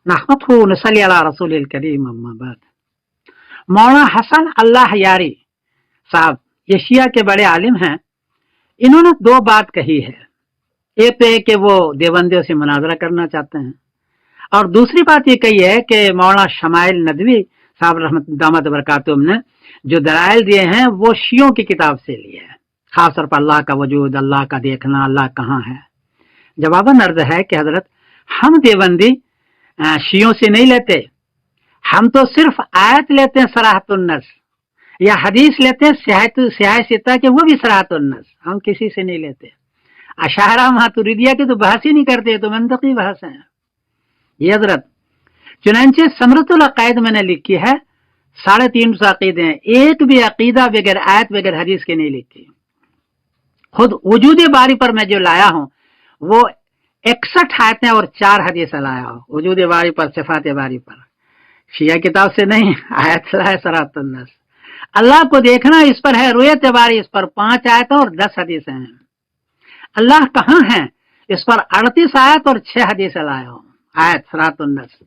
नहमदुहु व नसल्ली अला रसूलिल करीम अम्मा बाद। मौलाना हसन अल्लाह यारी साहब ये शिया के बड़े आलिम हैं। इन्होंने दो बात कही है। एक तो है कि वो देवबंदियों से मुनाजरा करना चाहते हैं, और दूसरी बात ये कही है कि मौलाना शमाइल नदवी साहब रहमत दामद बरकातुहू ने जो दलाइल दिए हैं वो शियों की किताब से लिए हैं, खास तौर पर अल्लाह का वजूद, अल्लाह का देखना, अल्लाह कहाँ है। जवाबन अर्ज है कि हजरत हम देवबंदी शियों से नहीं लेते, हम तो सिर्फ आयत लेते हैं सराहतुन्नस, या हदीस लेते हैं स्याह सिता के, वो भी सराहतुन्नस, हम किसी से नहीं लेते। अशारा मातुरिदिया की तो बहस ही नहीं करते, तो मंतकी बहस है ये हजरत। चुनांचे समरतुल अकायद मैंने लिखी है, 350 अकीदे हैं, एक भी अकीदा बगैर आयत बगैर हदीस के नहीं लिखी। खुद वजूद बारी पर मैं जो लाया हूं वो 61 आयतें और 4 हदीस लाया हूं, वजूद बारी पर, सिफात बारी पर, शिया किताब से नहीं, आयत लाया सराहतुन्नस। अल्लाह को देखना इस पर है रुयत बारी, इस पर 5 आयत और 10 हदीसें हैं। अल्लाह कहाँ है इस पर 38 आयत और 6 हदीसें लाया हूं, आयत सराहतुन्नस।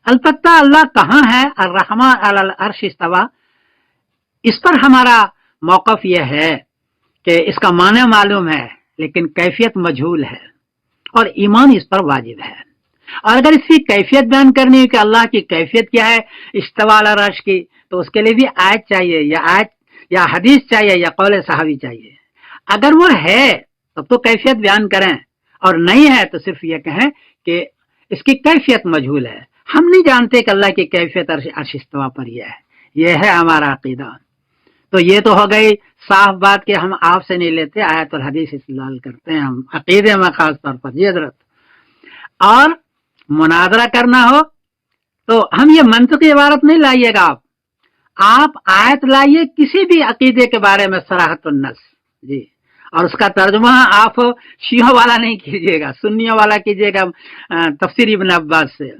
अलबत्ता अल्लाह कहाँ है, अर्रहमान अलल अर्श इस्तवा, इस पर हमारा मौक़िफ़ यह है कि इसका माने मालूम है लेकिन कैफियत मजहूल है, और ईमान इस पर वाजिब है। और अगर इसकी कैफियत बयान करनी है कि अल्लाह की कैफियत क्या है इस्तवा अला अर्श की, तो उसके लिए भी आयत चाहिए, या हदीस चाहिए, या कौल सहाबी चाहिए। अगर वो है तब तो कैफियत बयान करें, और नहीं है तो सिर्फ ये कहें कि इसकी कैफियत मजहूल है, हम नहीं जानते कि अल्लाह की कैफियत अर्श इस्तवा पर यह है हमारा अकीदा। तो ये तो हो गई साफ बात कि हम आपसे नहीं लेते, आयत और हदीस इस्तेमाल करते हैं हम अकीदे में खास तौर पर ये हजरत। और मुनाजरा करना हो तो हम ये मंतकी इबारत नहीं लाइएगा, आप आयत लाइए किसी भी अकीदे के बारे में सराहतुन्नस जी, और उसका तर्जुमा आप शियों वाला नहीं कीजिएगा, सुन्नियों वाला कीजिएगा तफसीर इब्न अब्बास से,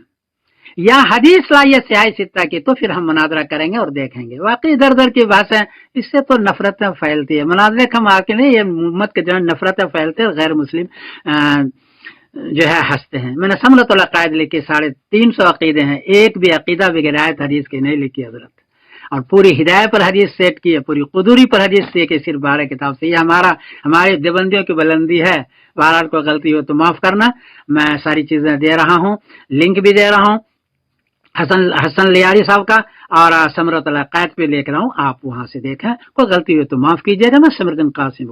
या हदीस लाइए स्याह सित्ता की, तो फिर हम मुनाजरा करेंगे और देखेंगे। वाकई दर दर की भाषा, इससे तो नफरतें फैलती है। मुनाजरे का मार्के नहीं, ये उम्मत के जो नफरतें फैलते हैं, गैर मुस्लिम जो है हंसते हैं। मैंने समरतुल अकायद लिखी, 350 अकीदे हैं, एक भी अकीदा बगैर आयत हदीस की नहीं लिखी हजरत। और पूरी हिदायत पर हदीस सेट की है, पूरी कुदूरी पर हदीस से कि सिर्फ 12 किताब से। ये हमारे देवबंदियों की बुलंदी है। बार को गलती हो तो माफ करना। मैं सारी चीजें दे रहा हूँ, लिंक भी दे रहा हूँ हसन लियारी साहब का, और समरतुल अकायद पे लेकर आऊँ, आप वहां से देखें। कोई गलती हो तो माफ कीजिएगा। मैं सिमरदीन कासिम।